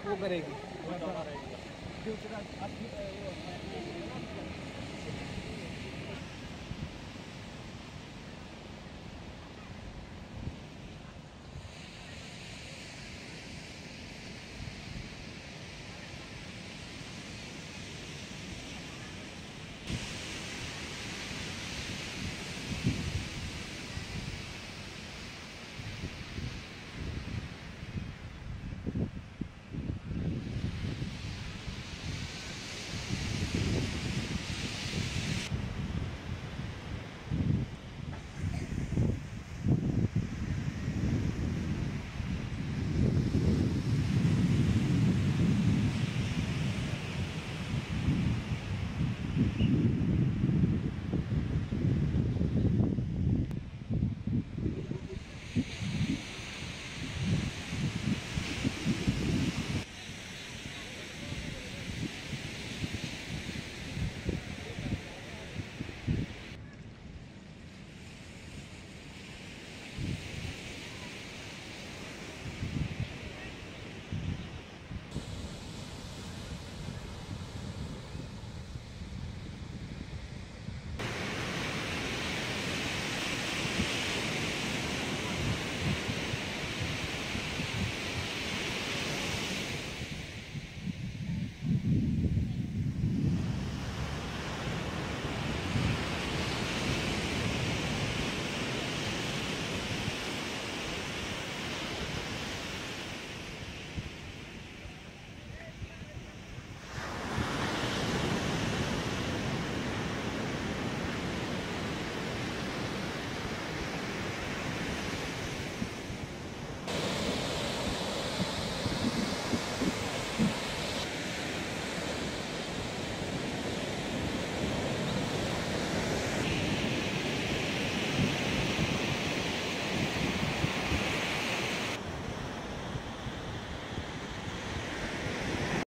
वो करेगी।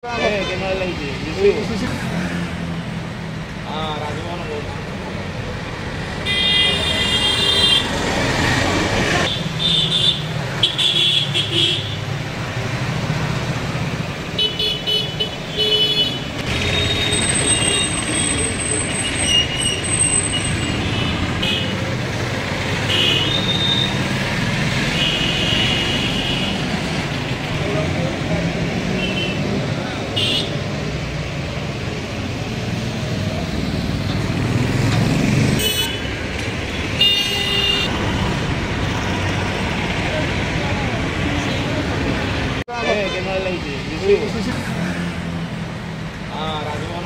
Que no es ley. Ah, Rajiv que no es ley. Ah, Rajiv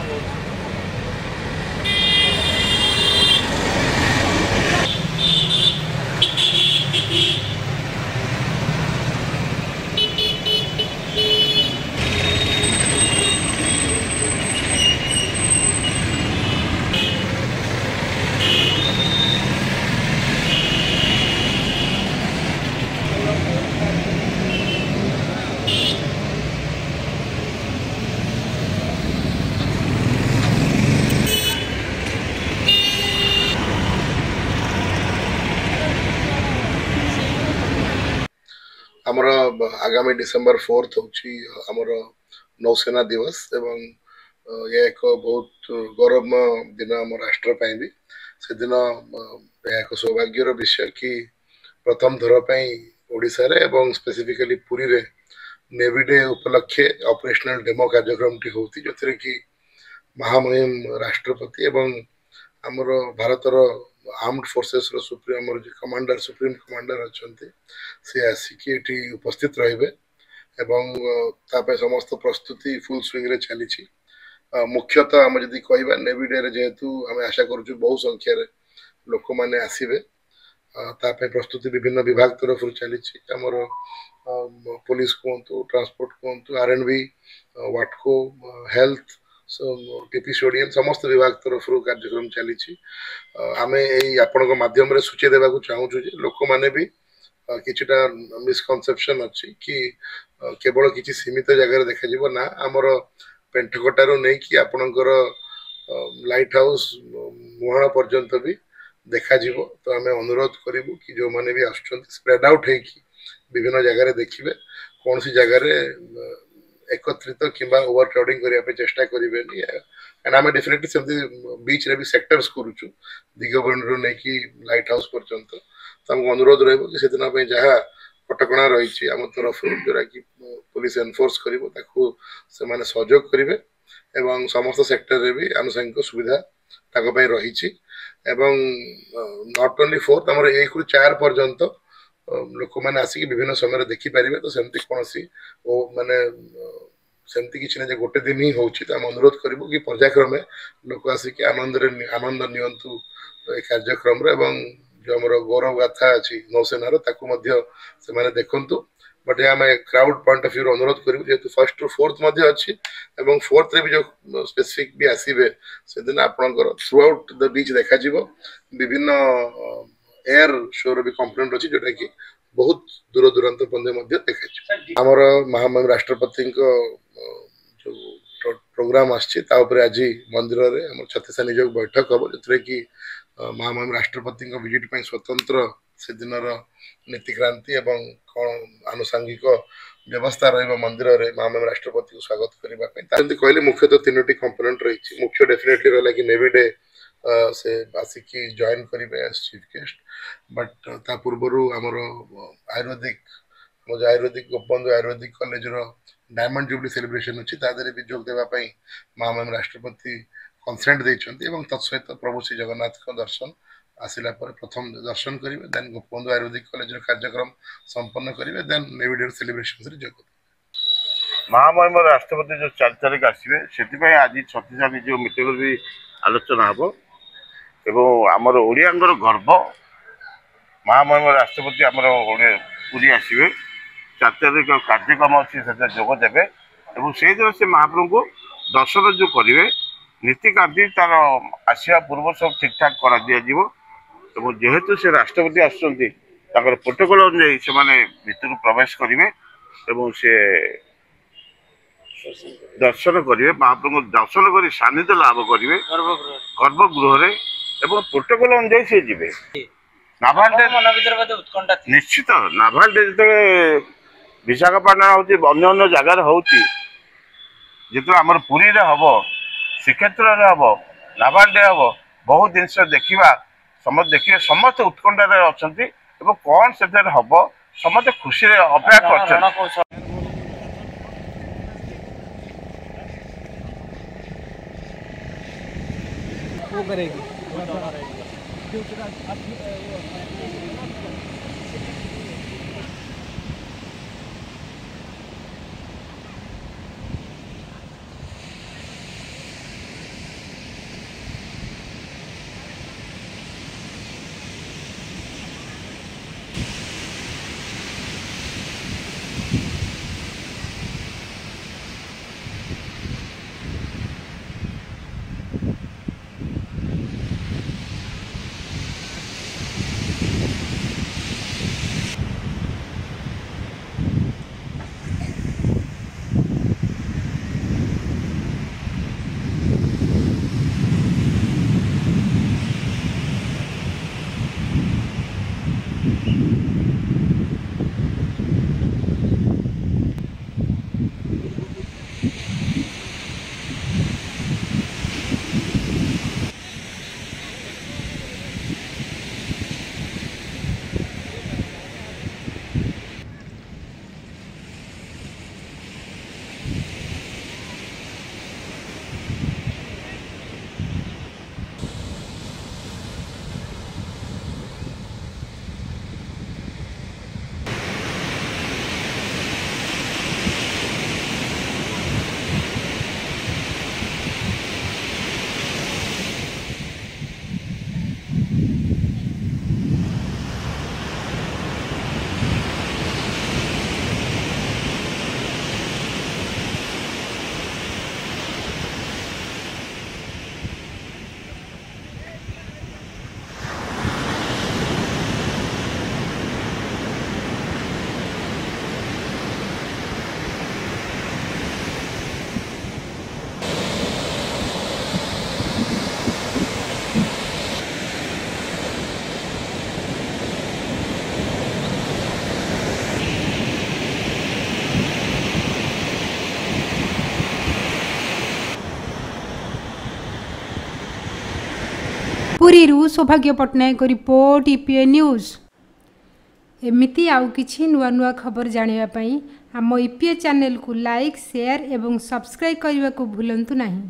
आमर आगामी डिसेम्बर 4 होमर नौसेना दिवस एवं यह एक बहुत गौरवमय दिन आम राष्ट्र भी से दिन एक सौभाग्यर विषय कि प्रथम थर ओडिशा रे एवं स्पेसिफिकली पुरी रे नेवी डे उपलक्षे ऑपरेशनल डेमो कार्यक्रम टी होती जो कि महामहिम राष्ट्रपति एवं आमर भारतर आर्म्ड फोर्सेस रो सुप्रीम सुप्रीम कमांडर अच्छा से आसिकी एठी उपस्थित रहिबे एवं तापे समस्त प्रस्तुति फुल स्विंग रे चली मुख्यतः आम जदि कहबा नेवी डे रे जेहेतु आम आशा करूछु बहु संख्या रे लोक माने आसीबे तापे प्रस्तुति विभिन्न विभाग तरफ चली आमर पुलिस कहतु ट्रांसपोर्ट कहतु आरएनबी वाटको हेल्थ टीपीसीओडीएन समस्त विभाग तरफ कार्यक्रम चली आम आपण माध्यम सूची देवाक चाहूँ लोक मैंने भी किछिटा मिसकनसेप्शन अच्छी कि केवल किसी सीमित जगह देखा ना आमर पेंठकटारू नहीं कि आपणकर लाइट हाउस मुहाण पर्यंत भी देखा तो आम अनुरोध करूँ कि जो मैंने भी आसुच्चंती स्प्रेड आउट है विभिन्न जगह देखिए कौन सी जगह एकत्रित किंबा ओवर क्राउडिंग करने चेष्टा करेंगे एंड आम डेफिनेटली सेमती बीच रे भी सेक्टर्स करूँ दिगबंधु नहीं कि लाइट हाउस पर्यंत तो आमको अनुरोध रही कि से जहाँ कटकणा रही आम तरफ जोरा कि पुलिस एनफोर्स कर सहयोग करेंगे एवं समस्त सेक्टर रे भी आनुषंगिक सुविधा रही एवं नॉट ओनली फोर्थ आम 1 ରୁ 4 पर्यंत लोक मैंने आसिक विभिन्न समय देखिपारे तो सेमती कौन माने सेमती किसी ना गोटे दिन ही हो अनुरोध करूँ कि पर्यायक्रमे लोक आसिक आनंद नियंतु कार्यक्रम जो आम गौरव गाथा अच्छी नौसेनार से देखु बट आम क्राउड पॉइंट ऑफ व्यू अनुरोध करूँ जेहेतु 1st ରୁ 4th अच्छी एवं 4th रे भी जो स्पेसिफिक भी आसबे से दिन आपणकर थ्रू आउट द बीच देखा विभिन्न एयर शो भी कंपोनेंट अच्छी जोटा कि बहुत दूर दूरांत देखा आमर महामहिम राष्ट्रपति जो प्रोग्राम आपर आज मंदिर में 36 नियोग बैठक हम जो कि महामहिम राष्ट्रपति विजिट स्वतंत्र से दिन नीतिक्रांति एवं कौन आनुषंगिक व्यवस्था रही मंदिर में महामहिम राष्ट्रपति को स्वागत करने कहले मुख्यतः 3टी कंपोनेंट रही मुख्य डेफिनेटली रहा कि नेवी डे से आसिक जॉइन करेंगे एज चीफ गेस्ट बट ता पूर्वर आमर Ayurvedic Gopabandhu Ayurvedic college diamond jubilee celebration अच्छी भी जोग देवाई महामहिम राष्ट्रपति कंसेंट देते तत्सहित प्रभु श्री जगन्नाथ का दर्शन आसला प्रथम दर्शन करेंगे देन गोपबंधु आयुर्वेदिक कॉलेज कार्यक्रम संपन्न करेंगे देन नेवी डे सेलिब्रेशन जोग महामहिम राष्ट्रपति जो 4 तारिख आसवे से आज छत्तीसगढ़ जो मीटिंग भी आलोचना हम एवं आमर ओडियांगर गर्व महामहिम राष्ट्रपति आमर पुरी आसवे 4 तारिख कार्यक्रम अच्छी से जोग देवे और से दिन से महाप्रभु को दर्शन जो करेंगे नीतिकांति तार आसवा पूर्व सब ठीक ठाक कर दिज्व और जेहेतु से राष्ट्रपति आसुँच प्रोटोकॉल अनुଯାयी से भीतर प्रवेश करेंगे और से दर्शन करेंगे महाप्रभु दर्शन कर सानिध्य लाभ करेंगे गर्भगृह एवं प्रोटोकॉल अनुଯାयी से जीवे नाभाल डे निश्चित नाभाल डे जो विशाखापाटना अन्य जगार होते आम पुरी हम श्रीक्षेत्र हम नाभाल डे हम बहुत जिनस देखा समस्त देखिए समस्त उत्कंठार अच्छा कौन से हम समस्त खुशी अपेक्षा कर वो करेगी पुरी सौभाग्य पट्टनायक रिपोर्ट ईपीए न्यूज। एमिती आउ किछि नुआ नुआ खबर जानिबा पई आम ईपीए चैनल को लाइक शेयर एवं सब्सक्राइब करने को भूलंतु नहीं।